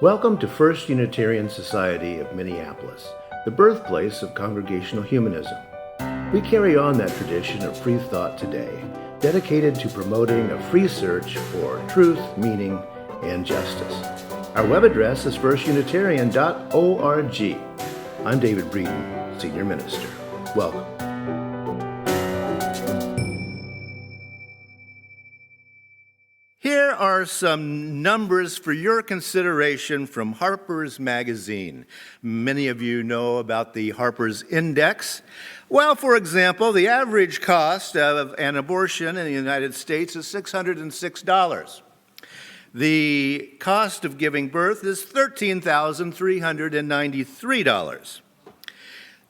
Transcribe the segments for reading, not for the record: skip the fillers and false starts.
Welcome to First Unitarian Society of Minneapolis, the birthplace of Congregational Humanism. We carry on that tradition of free thought today, dedicated to promoting a free search for truth, meaning, and justice. Our web address is firstunitarian.org. I'm David Breeden, Senior Minister. Welcome. Here are some numbers for your consideration from Harper's Magazine. Many of you know about the Harper's Index. Well, for example, the average cost of an abortion in the United States is $606. The cost of giving birth is $13,393.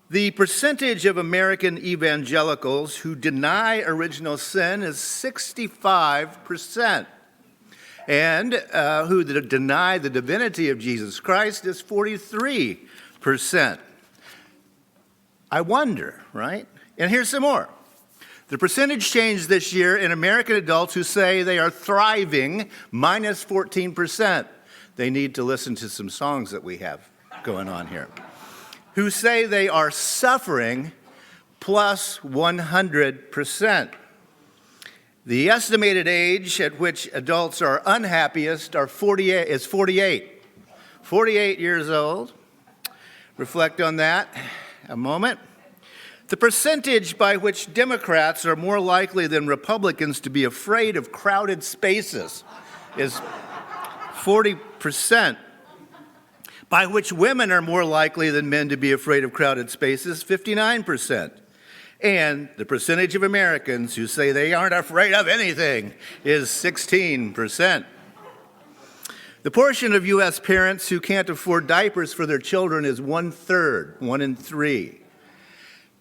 The percentage of American evangelicals who deny original sin is 65%. And who deny the divinity of Jesus Christ is 43%. I wonder, right? And here's some more. The percentage change this year in American adults who say they are thriving, minus 14%. They need to listen to some songs that we have going on here. Who say they are suffering, plus 100%. The estimated age at which adults are unhappiest is 48. 48 years old. Reflect on that a moment. The percentage by which Democrats are more likely than Republicans to be afraid of crowded spaces is 40%. By which women are more likely than men to be afraid of crowded spaces, 59%. And the percentage of Americans who say they aren't afraid of anything is 16%. The portion of U.S. parents who can't afford diapers for their children is 1/3, 1 in 3.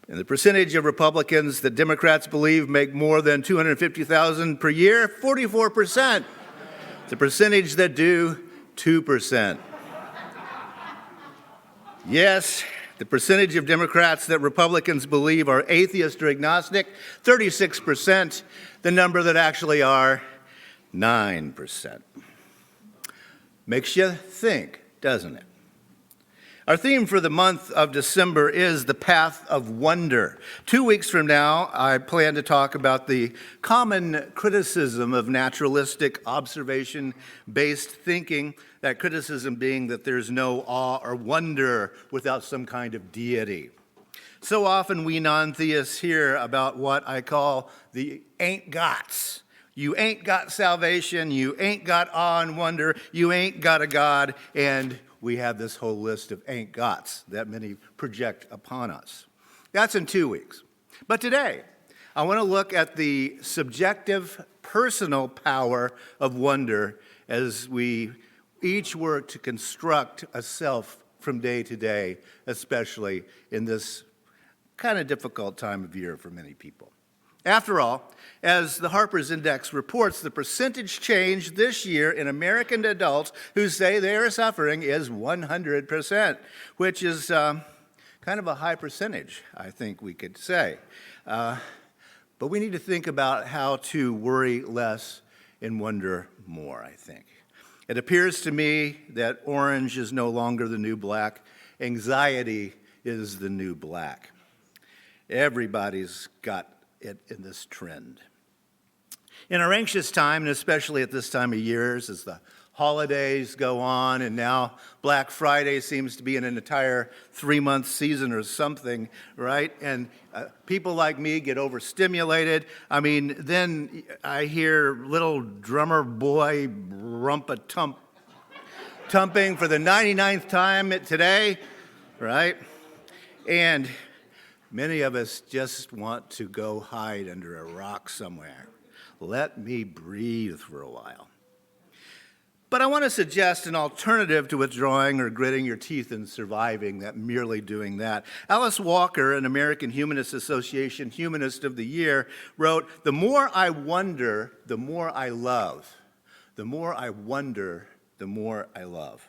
And the percentage of Republicans that Democrats believe make more than $250,000 per year, 44%. The percentage that do, 2%. Yes, the percentage of Democrats that Republicans believe are atheist or agnostic, 36%. The number that actually are, 9%. Makes you think, doesn't it? Our theme for the month of December is the path of wonder. 2 weeks from now, I plan to talk about the common criticism of naturalistic observation-based thinking, that criticism being that there's no awe or wonder without some kind of deity. So often we non-theists hear about what I call the ain't gots. You ain't got salvation, you ain't got awe and wonder, you ain't got a God, and we have this whole list of ain't gots that many project upon us. That's in 2 weeks. But today, I want to look at the subjective, personal power of wonder as we each work to construct a self from day to day, especially in this kind of difficult time of year for many people. After all, as the Harper's Index reports, the percentage change this year in American adults who say they are suffering is 100%, which is kind of a high percentage, I think we could say. But we need to think about how to worry less and wonder more, I think. It appears to me that orange is no longer the new black. Anxiety is the new black. Everybody's got it in this trend. In our anxious time, and especially at this time of year, as the holidays go on, and now Black Friday seems to be in an entire 3-month season or something, right? And people like me get overstimulated. I mean, then I hear little drummer boy tumping for the 99th time today, right? And many of us just want to go hide under a rock somewhere. Let me breathe for a while. But I want to suggest an alternative to withdrawing or gritting your teeth and surviving than merely doing that. Alice Walker, an American Humanist Association Humanist of the Year, wrote, "The more I wonder, the more I love. The more I wonder, the more I love."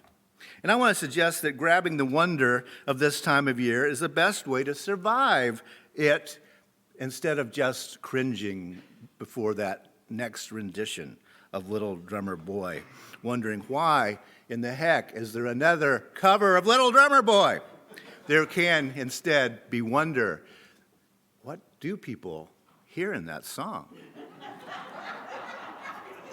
And I want to suggest that grabbing the wonder of this time of year is the best way to survive it instead of just cringing before that next rendition of Little Drummer Boy, wondering why in the heck is there another cover of Little Drummer Boy? There can instead be wonder. What do people hear in that song?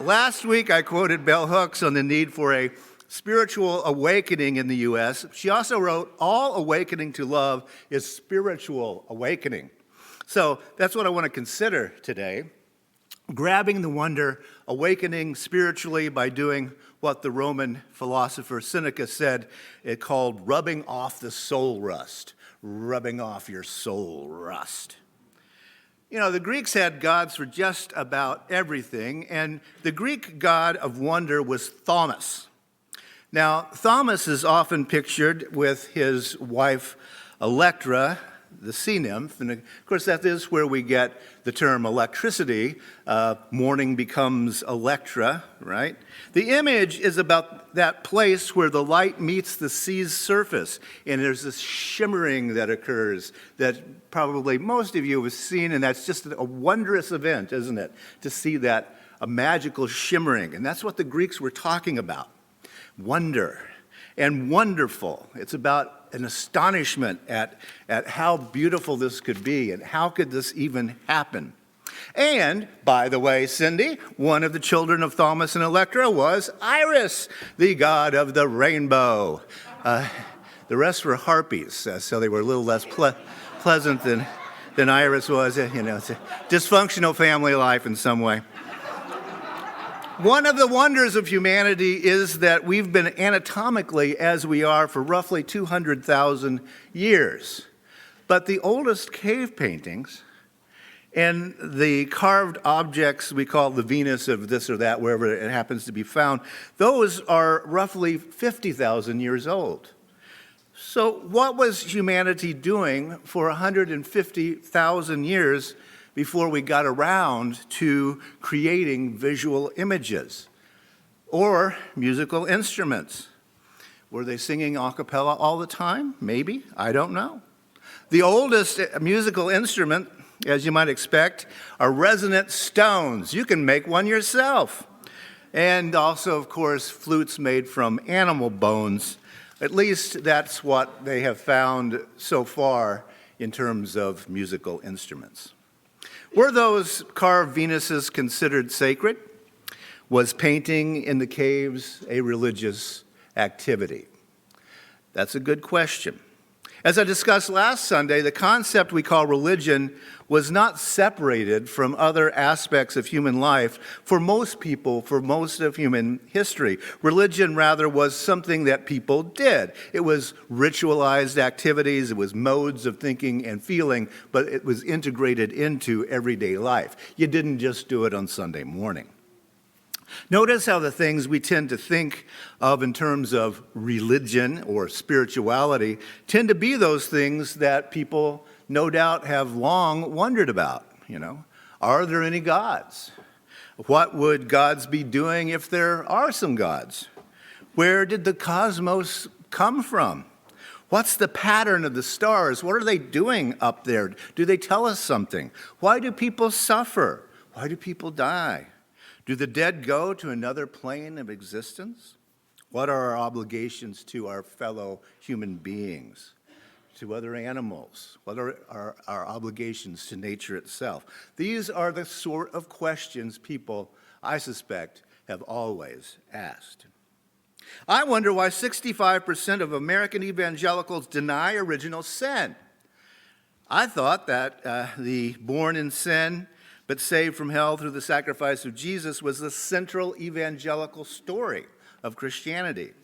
Last week I quoted Bell Hooks on the need for a spiritual awakening in the U.S. She also wrote, all awakening to love is spiritual awakening. So that's what I want to consider today. Grabbing the wonder, awakening spiritually by doing what the Roman philosopher Seneca said, it called rubbing off the soul rust. Rubbing off your soul rust. You know, the Greeks had gods for just about everything, and the Greek god of wonder was Thaumas. Now, Thaumas is often pictured with his wife Electra, the sea nymph, and of course that is where we get the term electricity. Morning becomes Electra, right? The image is about that place where the light meets the sea's surface, and there's this shimmering that occurs that probably most of you have seen, and that's just a wondrous event, isn't it? To see that, a magical shimmering, and that's what the Greeks were talking about. Wonder and wonderful. It's about an astonishment at how beautiful this could be and how could this even happen. And, by the way, Cindy, one of the children of Thaumas and Electra was Iris, the god of the rainbow. The rest were harpies, so they were a little less pleasant than Iris was. You know, it's a dysfunctional family life in some way. One of the wonders of humanity is that we've been anatomically as we are for roughly 200,000 years. But the oldest cave paintings and the carved objects we call the Venus of this or that, wherever it happens to be found, those are roughly 50,000 years old. So what was humanity doing for 150,000 years before we got around to creating visual images or musical instruments? Were they singing a cappella all the time? Maybe. I don't know. The oldest musical instrument, as you might expect, are resonant stones. You can make one yourself. And also, of course, flutes made from animal bones. At least that's what they have found so far in terms of musical instruments. Were those carved Venuses considered sacred? Was painting in the caves a religious activity? That's a good question. As I discussed last Sunday, the concept we call religion was not separated from other aspects of human life for most people, for most of human history. Religion, rather, was something that people did. It was ritualized activities, it was modes of thinking and feeling, but it was integrated into everyday life. You didn't just do it on Sunday morning. Notice how the things we tend to think of in terms of religion or spirituality tend to be those things that people no doubt have long wondered about. You know, are there any gods? What would gods be doing if there are some gods? Where did the cosmos come from? What's the pattern of the stars? What are they doing up there? Do they tell us something? Why do people suffer? Why do people die? Do the dead go to another plane of existence? What are our obligations to our fellow human beings, to other animals? What are our obligations to nature itself? These are the sort of questions people, I suspect, have always asked. I wonder why 65% of American evangelicals deny original sin. I thought that the born in sin but saved from hell through the sacrifice of Jesus was the central evangelical story of Christianity.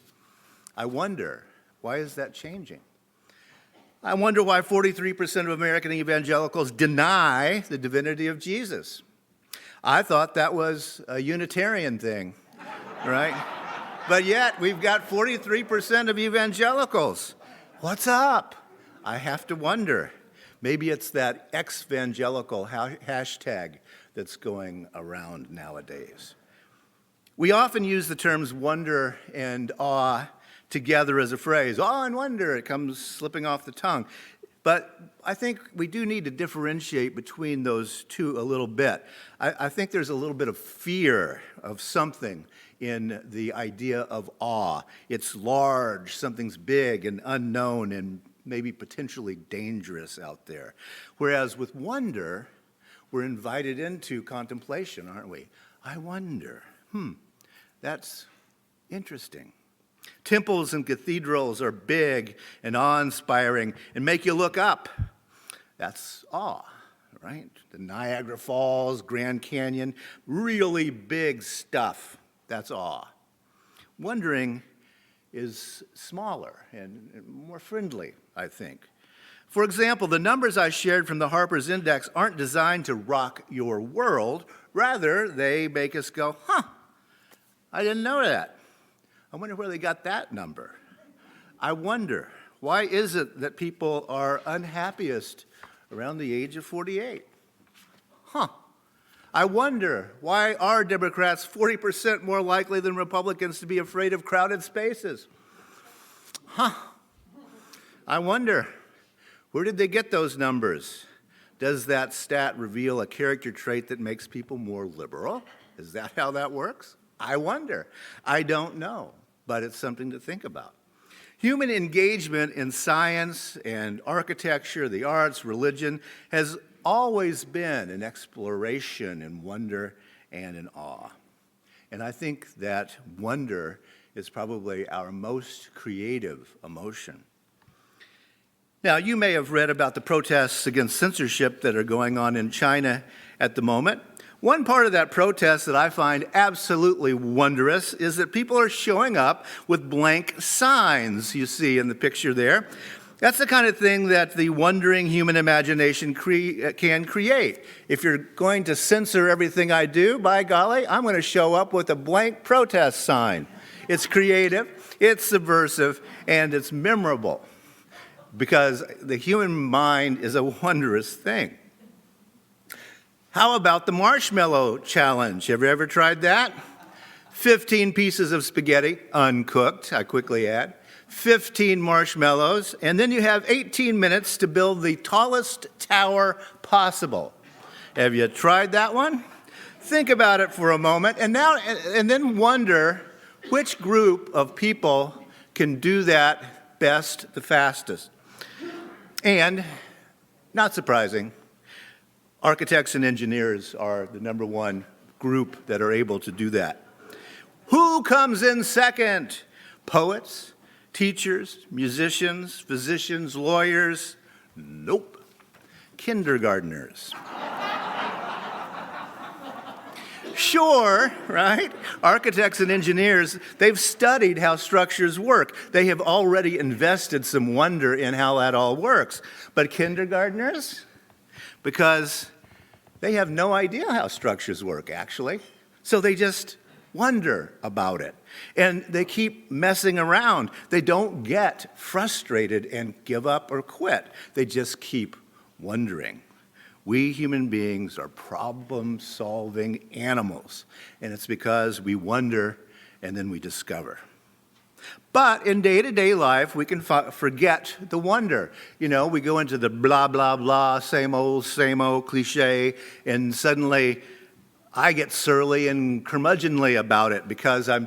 I wonder, why is that changing? I wonder why 43% of American evangelicals deny the divinity of Jesus. I thought that was a Unitarian thing, right? But yet, we've got 43% of evangelicals. What's up? I have to wonder. Maybe it's that ex-evangelical hashtag that's going around nowadays. We often use the terms wonder and awe together as a phrase. Awe and wonder, it comes slipping off the tongue. But I think we do need to differentiate between those two a little bit. I think there's a little bit of fear of something in the idea of awe. It's large, something's big and unknown and maybe potentially dangerous out there. Whereas with wonder, we're invited into contemplation, aren't we? I wonder, that's interesting. Temples and cathedrals are big and awe-inspiring and make you look up. That's awe, right? The Niagara Falls, Grand Canyon, really big stuff. That's awe. Wondering is smaller and more friendly, I think. For example, the numbers I shared from the Harper's Index aren't designed to rock your world. Rather, they make us go, I didn't know that. I wonder where they got that number. I wonder, why is it that people are unhappiest around the age of 48? I wonder, why are Democrats 40% more likely than Republicans to be afraid of crowded spaces? I wonder, where did they get those numbers? Does that stat reveal a character trait that makes people more liberal? Is that how that works? I wonder. I don't know, but it's something to think about. Human engagement in science and architecture, the arts, religion, has always been an exploration in wonder and in awe. And I think that wonder is probably our most creative emotion. Now, you may have read about the protests against censorship that are going on in China at the moment. One part of that protest that I find absolutely wondrous is that people are showing up with blank signs, you see in the picture there. That's the kind of thing that the wondering human imagination can create. If you're going to censor everything I do, by golly, I'm going to show up with a blank protest sign. It's creative, it's subversive, and it's memorable, because the human mind is a wondrous thing. How about the marshmallow challenge? Have you ever tried that? 15 pieces of spaghetti, uncooked, I quickly add, 15 marshmallows, and then you have 18 minutes to build the tallest tower possible. Have you tried that one? Think about it for a moment, and then wonder which group of people can do that best, the fastest. And, not surprising, architects and engineers are the number one group that are able to do that. Who comes in second? Poets, teachers, musicians, physicians, lawyers? Nope. Kindergartners. Sure, right? Architects and engineers, they've studied how structures work. They have already invested some wonder in how that all works. But kindergartners? Because they have no idea how structures work, actually. So they just wonder about it. And they keep messing around. They don't get frustrated and give up or quit. They just keep wondering. We human beings are problem-solving animals, and it's because we wonder and then we discover. But in day-to-day life, we can forget the wonder. You know, we go into the blah, blah, blah, same old cliche, and suddenly I get surly and curmudgeonly about it because I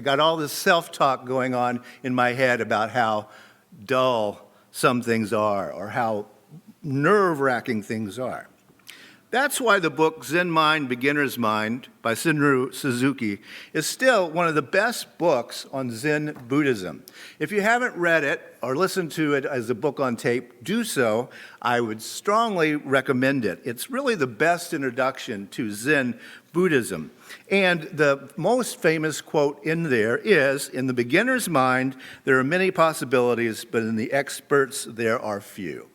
got all this self-talk going on in my head about how dull some things are or how nerve-wracking things are. That's why the book Zen Mind, Beginner's Mind by Senryu Suzuki is still one of the best books on Zen Buddhism. If you haven't read it or listened to it as a book on tape, do so. I would strongly recommend it. It's really the best introduction to Zen Buddhism. And the most famous quote in there is, "In the beginner's mind, there are many possibilities, but in the expert's, there are few."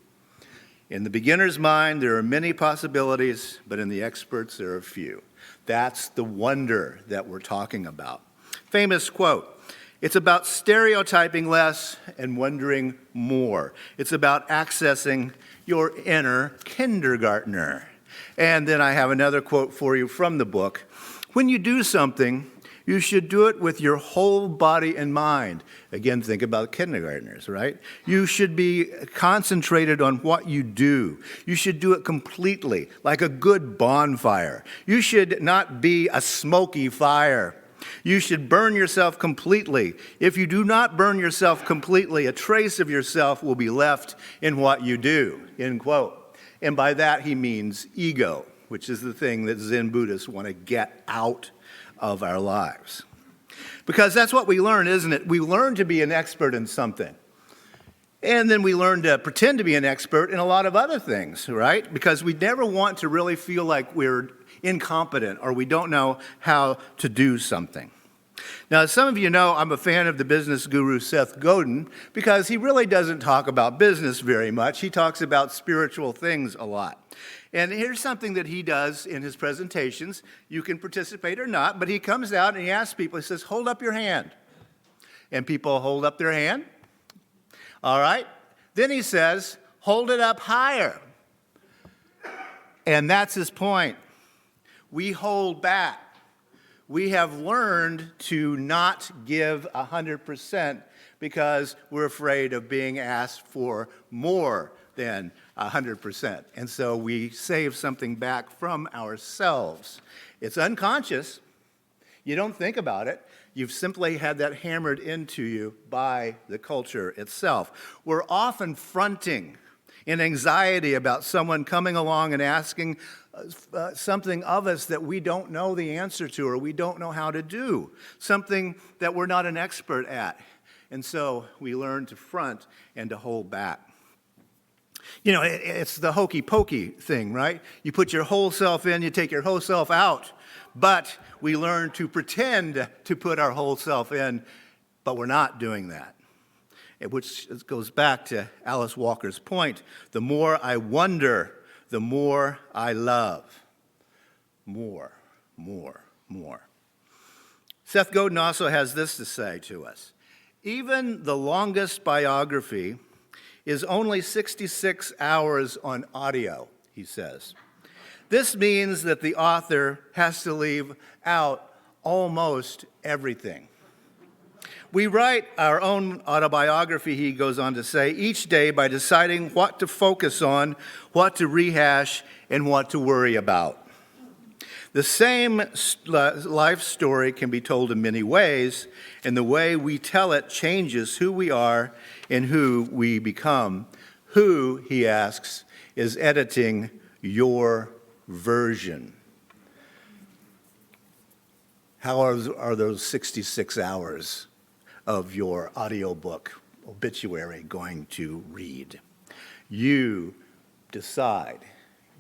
In the beginner's mind, there are many possibilities, but in the expert's, there are few. That's the wonder that we're talking about. Famous quote, "It's about stereotyping less and wondering more. It's about accessing your inner kindergartner." And then I have another quote for you from the book. "When you do something, You should do it with your whole body and mind. Again, think about kindergartners, right? You should be concentrated on what you do. You should do it completely, like a good bonfire. You should not be a smoky fire. You should burn yourself completely. If you do not burn yourself completely, a trace of yourself will be left in what you do, end quote. And by that he means ego, which is the thing that Zen Buddhists want to get out of our lives. Because that's what we learn, isn't it? We learn to be an expert in something. And then we learn to pretend to be an expert in a lot of other things, right? Because we never want to really feel like we're incompetent or we don't know how to do something. Now, as some of you know, I'm a fan of the business guru Seth Godin because he really doesn't talk about business very much. He talks about spiritual things a lot. And here's something that he does in his presentations. You can participate or not, but he comes out and he asks people, he says, hold up your hand. And people hold up their hand. All right? Then he says, hold it up higher. And that's his point. We hold back. We have learned to not give 100% because we're afraid of being asked for more than 100%. And so we save something back from ourselves. It's unconscious. You don't think about it. You've simply had that hammered into you by the culture itself. We're often fronting in anxiety about someone coming along and asking something of us that we don't know the answer to or we don't know how to do, something that we're not an expert at. And so we learn to front and to hold back. You know, it's the hokey pokey thing, right? You put your whole self in, you take your whole self out. But we learn to pretend to put our whole self in, but we're not doing that. Which goes back to Alice Walker's point. The more I wonder, the more I love. More, more, more. Seth Godin also has this to say to us. Even the longest biography is only 66 hours on audio, he says. This means that the author has to leave out almost everything. We write our own autobiography, he goes on to say, each day by deciding what to focus on, what to rehash, and what to worry about. The same life story can be told in many ways, and the way we tell it changes who we are and who we become. Who, he asks, is editing your version? How are those 66 hours of your audiobook obituary going to read? You decide.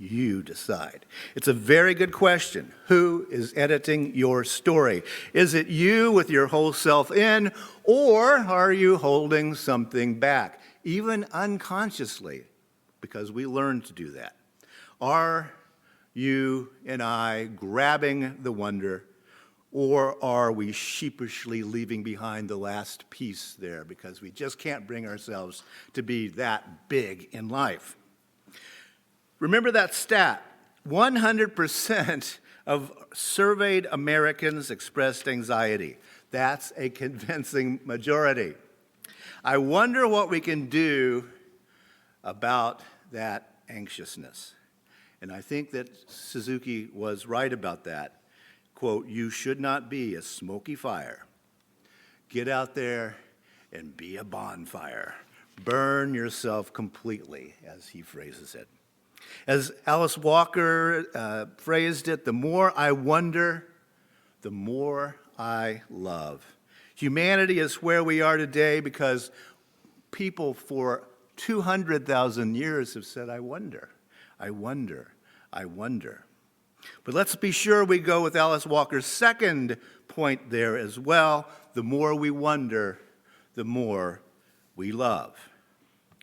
You decide. It's a very good question. Who is editing your story? Is it you with your whole self in, or are you holding something back, even unconsciously, because we learn to do that? Are you and I grabbing the wonder, or are we sheepishly leaving behind the last piece there because we just can't bring ourselves to be that big in life? Remember that stat. 100% of surveyed Americans expressed anxiety. That's a convincing majority. I wonder what we can do about that anxiousness. And I think that Suzuki was right about that. Quote, you should not be a smoky fire. Get out there and be a bonfire. Burn yourself completely, as he phrases it. As Alice Walker phrased it, the more I wonder, the more I love. Humanity is where we are today because people for 200,000 years have said, I wonder, I wonder, I wonder. But let's be sure we go with Alice Walker's second point there as well. The more we wonder, the more we love.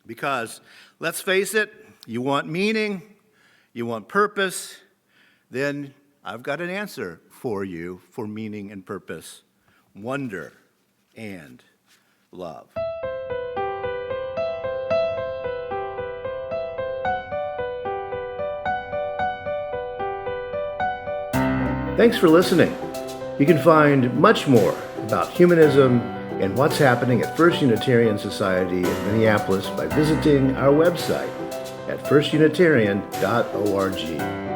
Because, let's face it, you want meaning, you want purpose, then I've got an answer for you for meaning and purpose. Wonder and love. Thanks for listening. You can find much more about humanism and what's happening at First Unitarian Society in Minneapolis by visiting our website at firstunitarian.org.